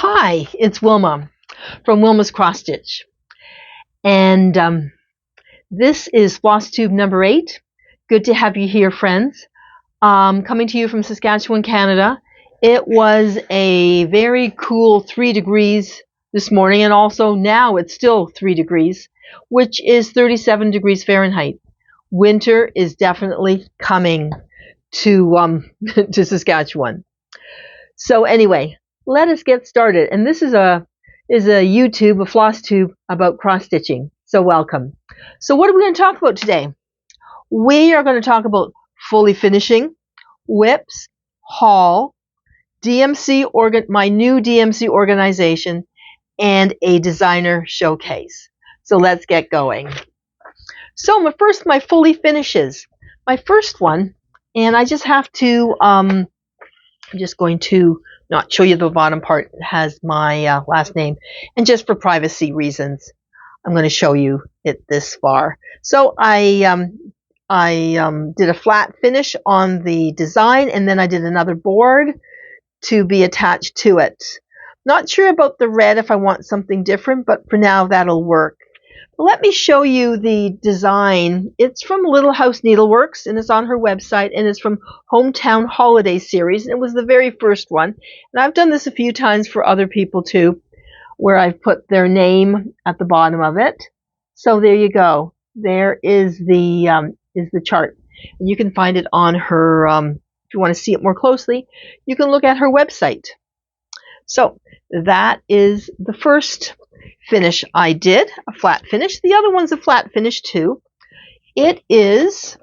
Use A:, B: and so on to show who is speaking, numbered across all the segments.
A: Hi, it's Wilma from Wilma's Cross Stitch, and this is Flosstube number 8. Good to have you here, friends. Coming to you from Saskatchewan, Canada. It was a very cool 3 degrees this morning, and also now it's still 3 degrees, which is 37 degrees Fahrenheit. Winter is definitely coming to to Saskatchewan. So anyway, let us get started. And this is a YouTube, a Flosstube about cross stitching. So welcome. So what are we going to talk about today? We are going to talk about fully finishing, whips, haul, DMC my new DMC organization, and a designer showcase. So let's get going. So my fully finishes. My first one, and I just have to I'm just going to not show you the bottom part. It has my last name, and just for privacy reasons, I'm going to show you it this far. So I did a flat finish on the design, and then I did another board to be attached to it. Not sure about the red if I want something different, but for now that'll work. Let me show you the design. It's from Little House Needleworks, and it's on her website, and it's from Hometown Holiday Series, and it was the very first one. And I've done this a few times for other people too, where I've put their name at the bottom of it. So there you go. There is the chart. And you can find it on her, if you want to see it more closely, you can look at her website. So that is the first finish I did, a flat finish. The other one's a flat finish too. It is,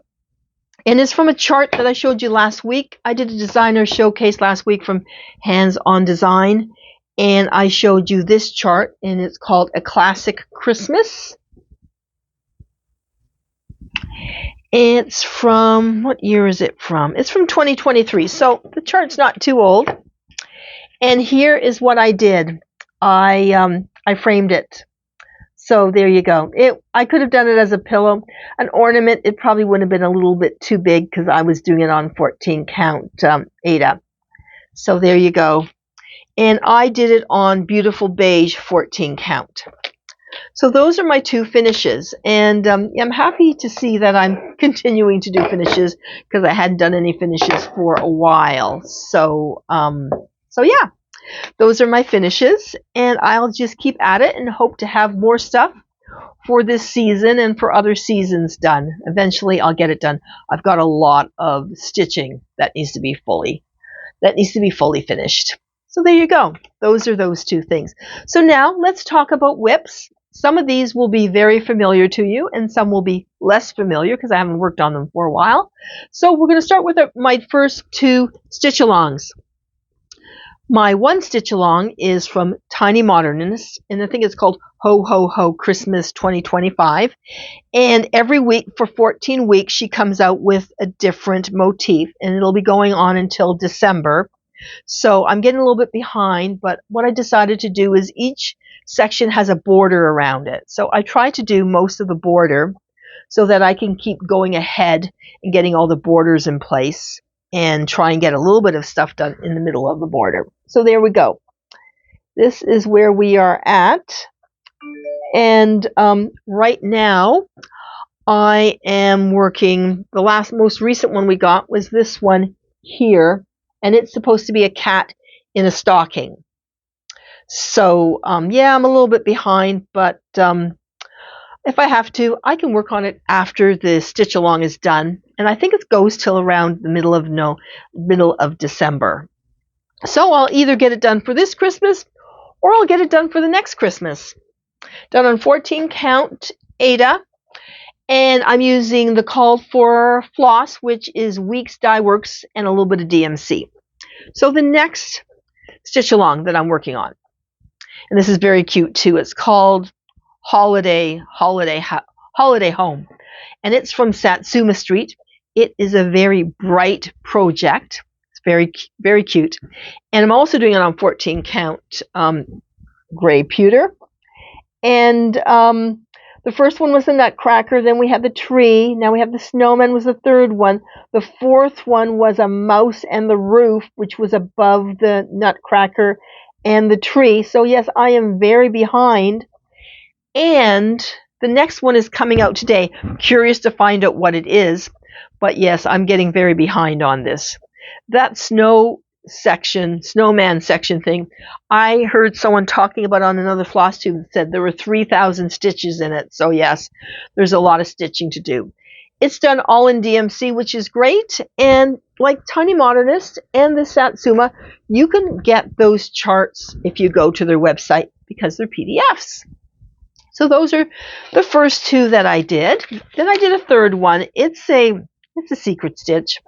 A: and it's from a chart that I showed you last week. I did a designer showcase last week from Hands On Design, and I showed you this chart, and it's called A Classic Christmas. It's from, what year is it from? It's from 2023, so the chart's not too old. And here is what I did. I framed it. So there you go. I could have done it as a pillow. An ornament, it probably would have been a little bit too big because I was doing it on 14 count Ada. So there you go. And I did it on beautiful beige 14 count. So those are my two finishes. And I'm happy to see that I'm continuing to do finishes because I hadn't done any finishes for a while. So yeah. Those are my finishes, and I'll just keep at it and hope to have more stuff for this season and for other seasons done. Eventually, I'll get it done. I've got a lot of stitching that needs to be fully finished. So there you go. Those are those two things. So now let's talk about whips. Some of these will be very familiar to you, and some will be less familiar because I haven't worked on them for a while. So we're going to start with my first two stitch-alongs. My one stitch along is from Tiny Modernist, and I think it's called Ho Ho Ho Christmas 2025. And every week for 14 weeks, she comes out with a different motif, and it'll be going on until December. So I'm getting a little bit behind, but what I decided to do is each section has a border around it. So I try to do most of the border so that I can keep going ahead and getting all the borders in place and try and get a little bit of stuff done in the middle of the border. So there we go. This is where we are at. And right now, I am working, the most recent one we got was this one here, and it's supposed to be a cat in a stocking. So, yeah, I'm a little bit behind, but if I have to, I can work on it after the stitch along is done. And I think it goes till around the middle of December. So I'll either get it done for this Christmas or I'll get it done for the next Christmas. Done on 14 count Ada. And I'm using the called for floss, which is Weeks Dye Works and a little bit of DMC. So the next stitch along that I'm working on, and this is very cute too, it's called Holiday Home, and it's from Satsuma Street. It is a very bright project. It's very, very cute, and I'm also doing it on 14 count gray pewter. And the first one was the Nutcracker. Then we had the tree. Now we have the snowman was the third one. The fourth one was a mouse and the roof, which was above the Nutcracker. and the tree. So yes, I am very behind. And the next one is coming out today. I'm curious to find out what it is. But yes, I'm getting very behind on this. That snowman section thing, I heard someone talking about on another Flosstube that said there were 3,000 stitches in it. So yes, there's a lot of stitching to do. It's done all in DMC, which is great. And like Tiny Modernist and the Satsuma, you can get those charts if you go to their website because they're PDFs. So those are the first two that I did. Then I did a third one. It's a secret stitch.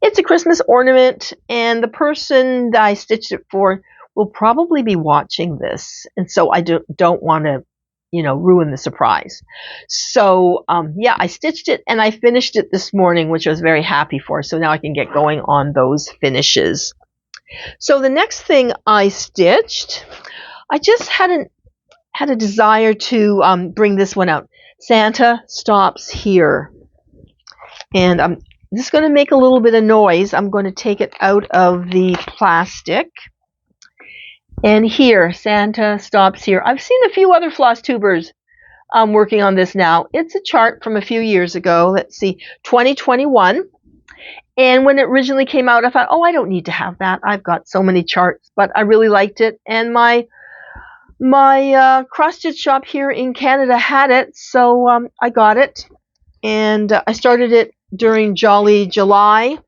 A: It's a Christmas ornament, and the person that I stitched it for will probably be watching this, and so I don't want to, ruin the surprise. So yeah, I stitched it and I finished it this morning, which I was very happy for. So now I can get going on those finishes. So the next thing I stitched, I just had a desire to bring this one out. Santa stops here. And I'm just going to make a little bit of noise. I'm going to take it out of the plastic. And here, Santa stops here. I've seen a few other Flosstubers working on this now. It's a chart from a few years ago. Let's see, 2021. And when it originally came out, I thought, oh, I don't need to have that. I've got so many charts. But I really liked it. And my cross-stitch shop here in Canada had it, so I got it. And I started it during Jolly July.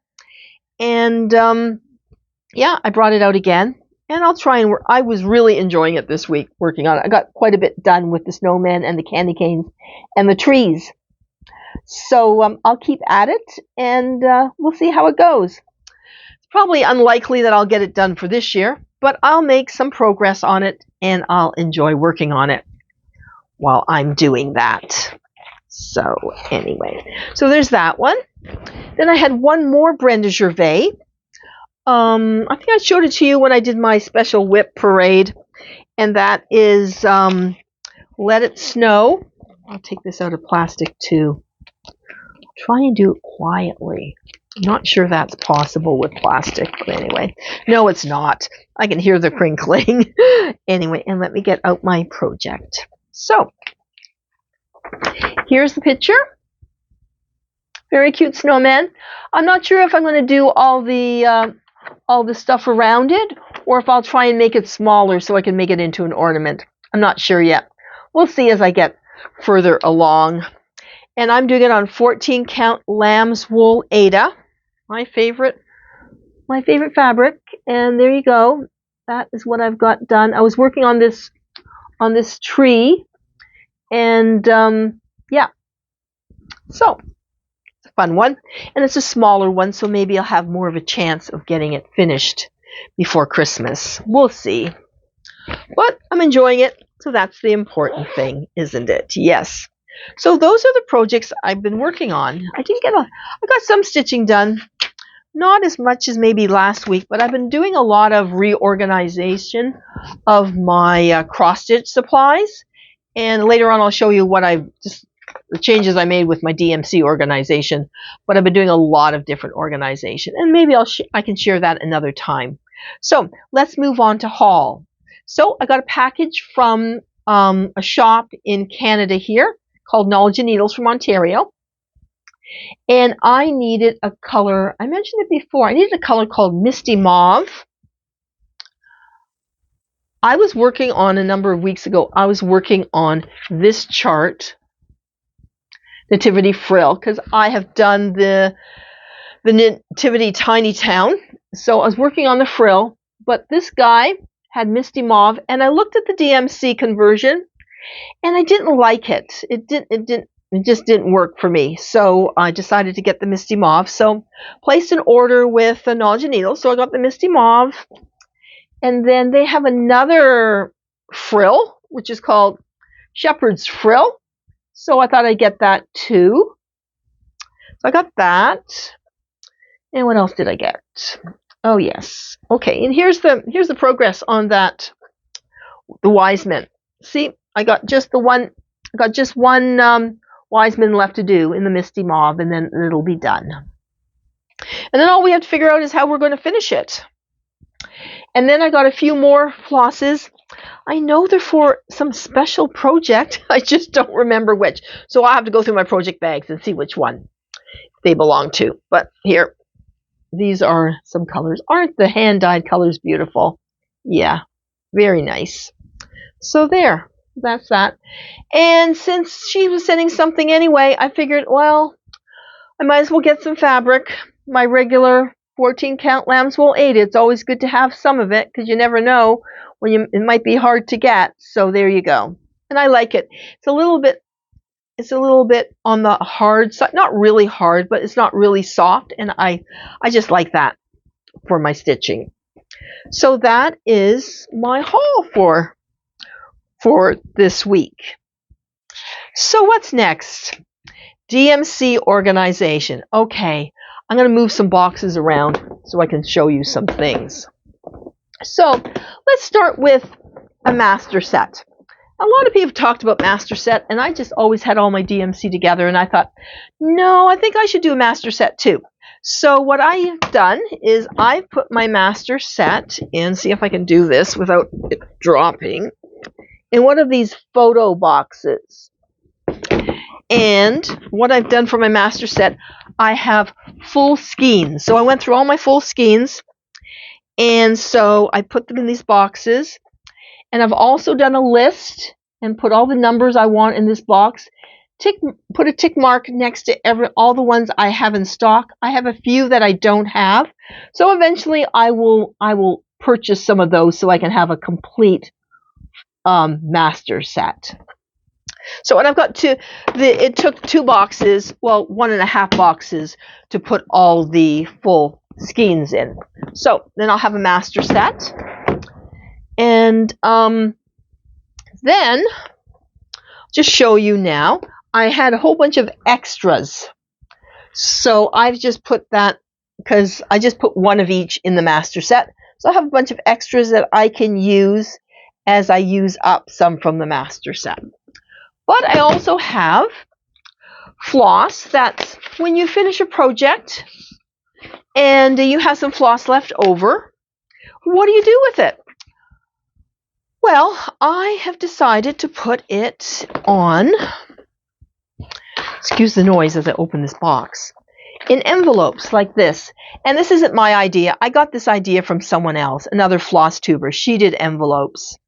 A: And yeah, I brought it out again. And I'll try and work. I was really enjoying it this week, working on it. I got quite a bit done with the snowman and the candy canes and the trees. So I'll keep at it, and we'll see how it goes. It's probably unlikely that I'll get it done for this year, but I'll make some progress on it, and I'll enjoy working on it while I'm doing that. So anyway, so there's that one. Then I had one more Brenda Gervais. I think I showed it to you when I did my special whip parade, and that is Let It Snow. I'll take this out of plastic too. Try and do it quietly. I'm not sure that's possible with plastic, but anyway. No, it's not. I can hear the crinkling. Anyway, and let me get out my project. So, here's the picture. Very cute snowman. I'm not sure if I'm going to do all the stuff around it, or if I'll try and make it smaller so I can make it into an ornament. I'm not sure yet. We'll see as I get further along. And I'm doing it on 14 count lamb's wool Aida, my favorite fabric. And there you go. That is what I've got done. I was working on this tree, and yeah. So it's a fun one, and it's a smaller one, so maybe I'll have more of a chance of getting it finished before Christmas. We'll see. But I'm enjoying it, so that's the important thing, isn't it? Yes. So those are the projects I've been working on. I got some stitching done, not as much as maybe last week, but I've been doing a lot of reorganization of my cross-stitch supplies. And later on I'll show you the changes I made with my DMC organization. But I've been doing a lot of different organization, and maybe I can share that another time. So let's move on to haul. So I got a package from a shop in Canada here called Knowledge and Needles from Ontario. And I needed a color, I mentioned it before, I needed a color called Misty Mauve. I was working on, a number of weeks ago, I was working on this chart, Nativity Frill, because I have done the Nativity Tiny Town. So I was working on the frill, but this guy had Misty Mauve, and I looked at the DMC conversion, and I didn't like it. It just didn't work for me. So I decided to get the Misty Mauve. So placed an order with Knowledge and Needles. So I got the Misty Mauve. And then they have another frill, which is called Shepherd's Frill. So I thought I'd get that too. So I got that. And what else did I get? Oh yes. Okay, and here's the progress on that, the Wiseman. See, I got just one Wiseman left to do in the Misty Mauve, and then it'll be done. And then all we have to figure out is how we're going to finish it. And then I got a few more flosses. I know they're for some special project. I just don't remember which. So I'll have to go through my project bags and see which one they belong to. But here, these are some colors. Aren't the hand-dyed colors beautiful? Yeah, very nice. So there, that's that. And since she was sending something anyway, I figured, well, I might as well get some fabric. My regular 14 count lamb's wool 8. It's always good to have some of it because you never know when it might be hard to get. So there you go. And I like it. It's a little bit on the hard side, not really hard, but it's not really soft, and I just like that for my stitching. So that is my haul for this week. So what's next? DMC organization. Okay, I'm going to move some boxes around so I can show you some things. So let's start with a master set. A lot of people talked about master set, and I just always had all my DMC together, and I thought, no, I think I should do a master set too. So what I've done is I've put my master set in, see if I can do this without it dropping, in one of these photo boxes. And what I've done for my master set, I have full skeins. So I went through all my full skeins, and so I put them in these boxes. And I've also done a list and put all the numbers I want in this box. Put a tick mark next to all the ones I have in stock. I have a few that I don't have. So eventually I will purchase some of those so I can have a complete master set. So and I've got it took 2 boxes, well, 1.5 boxes to put all the full skeins in. So then I'll have a master set. And then, just show you now, I had a whole bunch of extras. So I've just put that, because I just put one of each in the master set. So I have a bunch of extras that I can use as I use up some from the master set. But I also have floss that's when you finish a project and you have some floss left over, what do you do with it? Well, I have decided to put it on, excuse the noise as I open this box, in envelopes like this. And this isn't my idea. I got this idea from someone else, another Flosstuber. She did envelopes.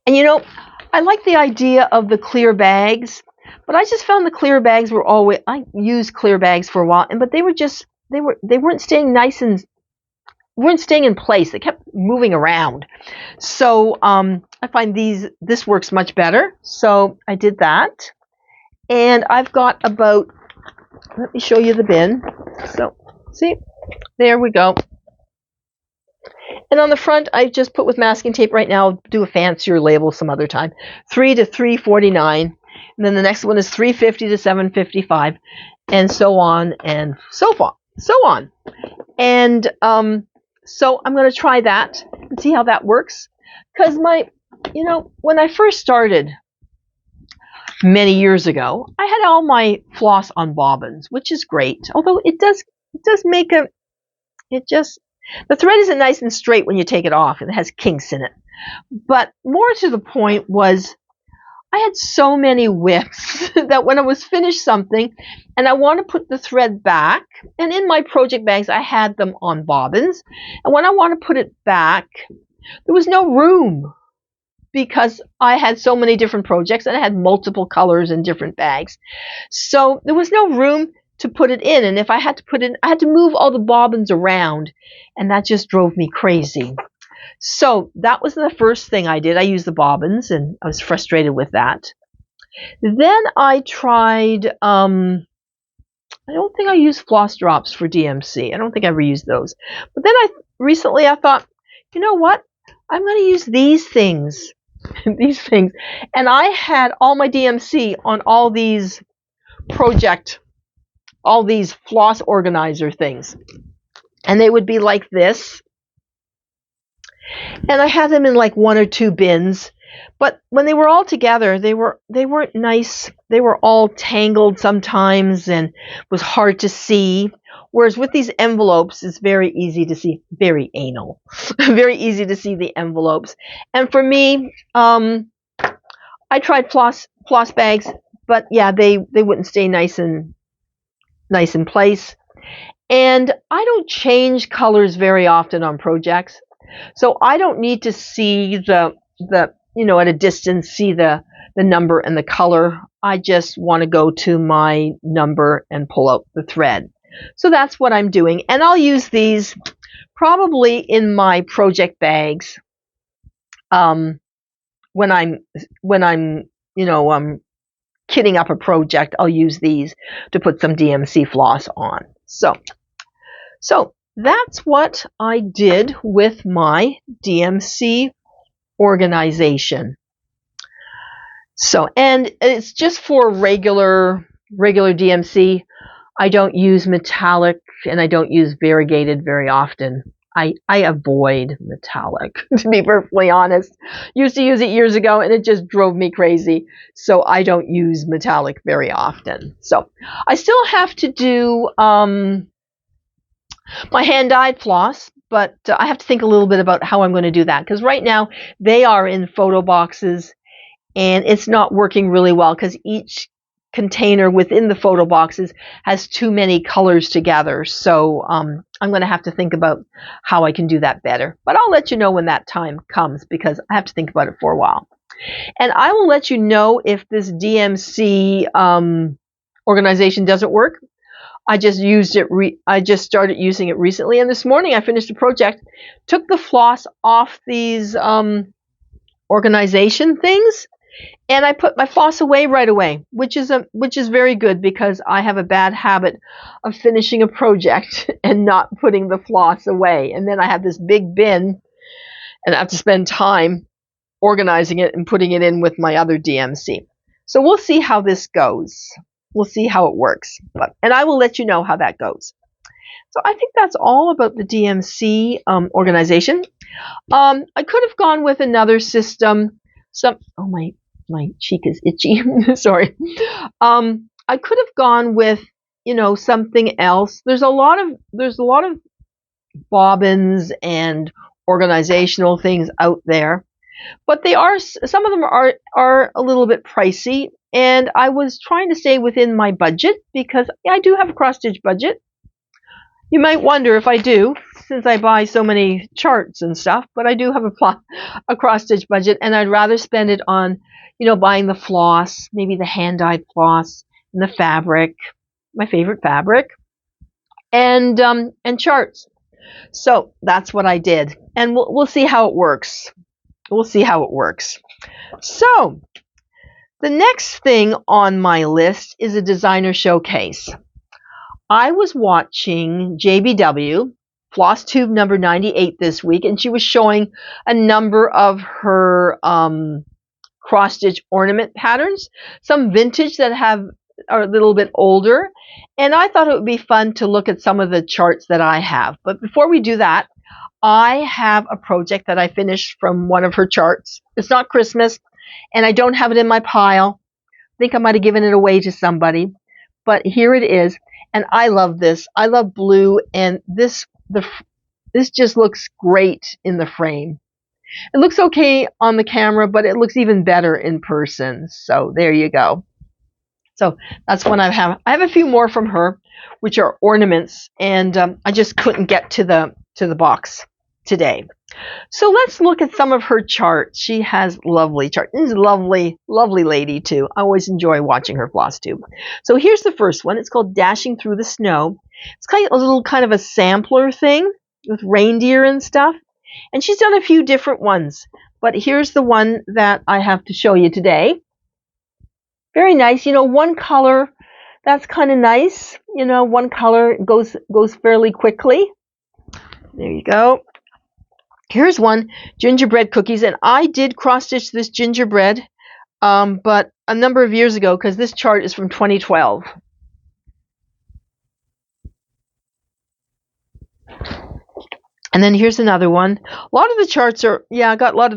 A: And you know, I like the idea of the clear bags, but I just found the clear bags were always, I used clear bags for a while, but they weren't staying nice and weren't staying in place. They kept moving around. So I find this works much better. So I did that. And I've got about, let me show you the bin. So see, there we go. And on the front, I just put with masking tape right now. I'll do a fancier label some other time. 3 to 349. And then the next one is 350 to 755. And so on and so on. And so I'm going to try that and see how that works. Because when I first started many years ago, I had all my floss on bobbins, which is great. Although it does make the thread isn't nice and straight when you take it off, and it has kinks in it. But more to the point was, I had so many whips that when I was finished something and I want to put the thread back, and in my project bags I had them on bobbins, and when I want to put it back, there was no room because I had so many different projects and I had multiple colors in different bags. So there was no room to put it in, and if I had to put it, I had to move all the bobbins around, and that just drove me crazy. So that was the first thing I did. I used the bobbins, and I was frustrated with that. Then I tried, I don't think I used floss drops for DMC. I don't think I ever used those. But then recently I thought, you know what? I'm going to use these things. These things. And I had all my DMC on all these floss organizer things. And they would be like this. And I had them in like 1 or 2 bins. But when they were all together, they weren't nice. They were all tangled sometimes and was hard to see. Whereas with these envelopes, it's very easy to see, very anal, very easy to see the envelopes. And for me, I tried floss bags, but yeah, they wouldn't stay nice in place. And I don't change colors very often on projects, so I don't need to see the at a distance see the number and the color. I just want to go to my number and pull out the thread. So that's what I'm doing, and I'll use these probably in my project bags when I'm kitting up a project. I'll use these to put some DMC floss on. So that's what I did with my DMC organization. So, and it's just for regular DMC. I don't use metallic and I don't use variegated very often. I avoid metallic, to be perfectly honest. Used to use it years ago and it just drove me crazy. So I don't use metallic very often. So I still have to do my hand-dyed floss, but I have to think a little bit about how I'm going to do that, because right now they are in photo boxes and it's not working really well because each container within the photo boxes has too many colors together. So I'm going to have to think about how I can do that better. But I'll let you know when that time comes, because I have to think about it for a while. And I will let you know if this DMC organization doesn't work. I just used it. I just started using it recently, and this morning I finished a project, took the floss off these organization things, and I put my floss away right away, which is very good, because I have a bad habit of finishing a project and not putting the floss away, and then I have this big bin, and I have to spend time organizing it and putting it in with my other DMC. So we'll see how this goes. We'll see how it works, and I will let you know how that goes. So I think that's all about the DMC organization. I could have gone with another system. Oh, my cheek is itchy. Sorry. I could have gone with something else. There's a lot of bobbins and organizational things out there, but some of them are a little bit pricey. And I was trying to stay within my budget, because I do have a cross-stitch budget. You might wonder if I do, since I buy so many charts and stuff, but I do have a cross-stitch budget, and I'd rather spend it on, buying the floss, maybe the hand-dyed floss, and the fabric, my favorite fabric, and charts. So that's what I did, and we'll see how it works. We'll see how it works. So the next thing on my list is a designer showcase. I was watching JBW, Flosstube number 98 this week, and she was showing a number of her cross-stitch ornament patterns, some vintage that are a little bit older, and I thought it would be fun to look at some of the charts that I have. But before we do that, I have a project that I finished from one of her charts. It's not Christmas, and I don't have it in my pile. I think I might have given it away to somebody, but here it is. And I love this. I love blue, and this just looks great in the frame. It looks okay on the camera, but it looks even better in person. So there you go. So that's one I have. I have a few more from her, which are ornaments, and I just couldn't get to the box today. So let's look at some of her charts. She has lovely charts. This is a lovely, lovely lady too. I always enjoy watching her Flosstube. So here's the first one. It's called Dashing Through the Snow. It's kind of a sampler thing with reindeer and stuff. And she's done a few different ones, but here's the one that I have to show you today. Very nice. One color, that's kind of nice. One color goes fairly quickly. There you go. Here's one, gingerbread cookies, and I did cross-stitch this gingerbread, but a number of years ago, because this chart is from 2012. And then here's another one. A lot of the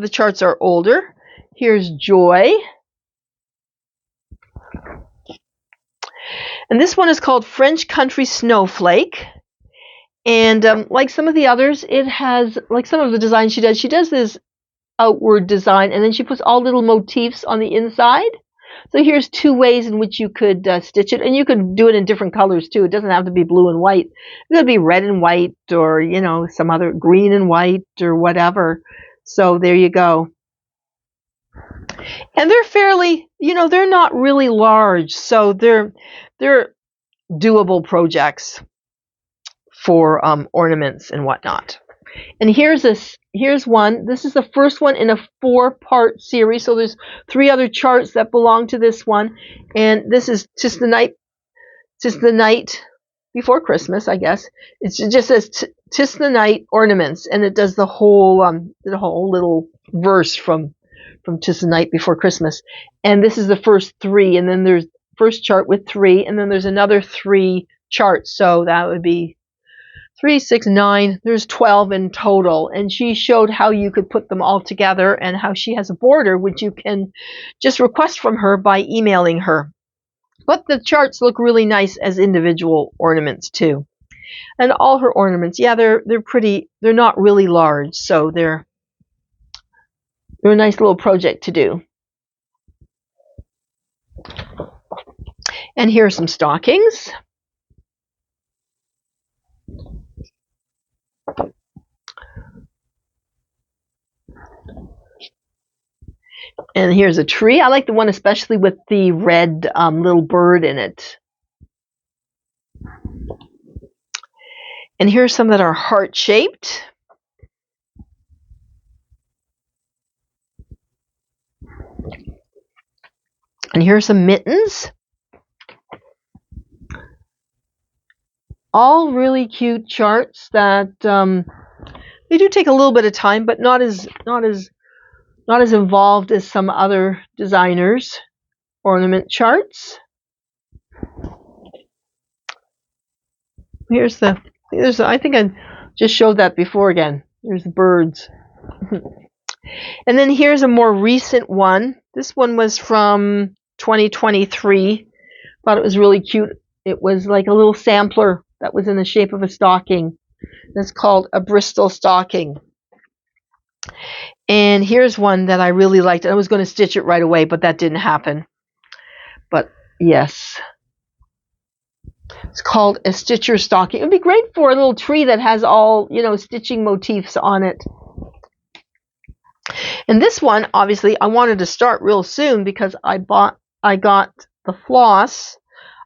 A: charts are older. Here's Joy. And this one is called French Country Snowflake. And like some of the others, it has, like some of the designs she does this outward design, and then she puts all little motifs on the inside. So here's 2 ways in which you could stitch it, and you could do it in different colors too. It doesn't have to be blue and white. It could be red and white, or some other green and white, or whatever. So there you go. And they're fairly, they're not really large, so they're doable projects for ornaments and whatnot. And here's one. This is the first one in a 4-part series. So there's 3 other charts that belong to this one. And this is just the night before Christmas, I guess. It just says "Tis the night ornaments," and it does the whole little verse from "Tis the night before Christmas." And this is the first 3, and then there's first chart with 3, and then there's another 3 charts. So that would be 3, 6, 9. There's 12 in total. And she showed how you could put them all together, and how she has a border which you can just request from her by emailing her. But the charts look really nice as individual ornaments too. And all her ornaments, yeah, they're pretty. They're not really large, so they're a nice little project to do. And here are some stockings. And here's a tree. I like the one especially with the red little bird in it. And here's some that are heart-shaped. And here's some mittens. All really cute charts that they do take a little bit of time, but not as involved as some other designers' ornament charts. I think I just showed that before again. There's the birds. And then here's a more recent one. This one was from 2023. Thought it was really cute. It was like a little sampler that was in the shape of a stocking. It's called a Bristol stocking. And here's one that I really liked. I was going to stitch it right away, but that didn't happen. But yes. It's called a stitcher stocking. It would be great for a little tree that has all, stitching motifs on it. And this one, obviously, I wanted to start real soon because I got the floss.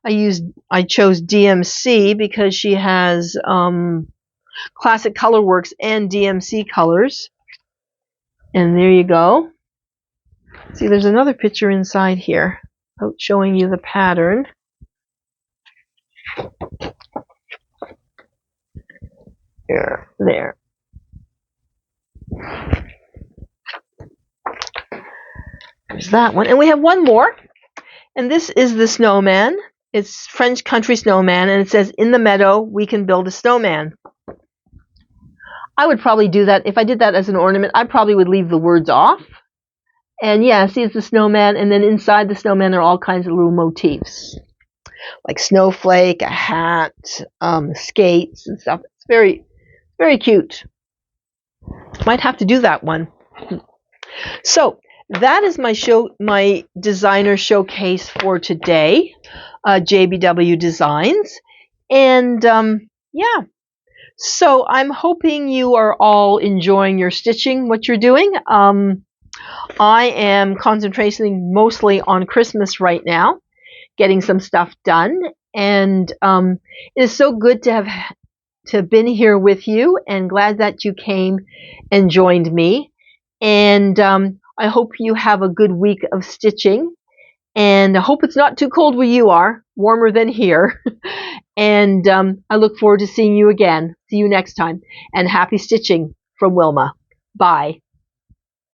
A: I chose DMC because she has Classic Colorworks and DMC colors. And there you go. See, there's another picture inside here showing you the pattern. There. There's that one. And we have one more. And this is the snowman. It's French country snowman. And it says, "In the meadow, we can build a snowman." I would probably do that. If I did that as an ornament, I probably would leave the words off. And yeah, see, it's the snowman. And then inside the snowman, there are all kinds of little motifs. Like snowflake, a hat, skates and stuff. It's very, very cute. Might have to do that one. So that is my designer showcase for today, JBW Designs. And yeah, so I'm hoping you are all enjoying your stitching, what you're doing. I am concentrating mostly on Christmas right now, getting some stuff done. And it is so good to have been here with you, and glad that you came and joined me. And I hope you have a good week of stitching, and I hope it's not too cold where you are, warmer than here. And I look forward to seeing you again. See you next time, and happy stitching from Wilma. Bye.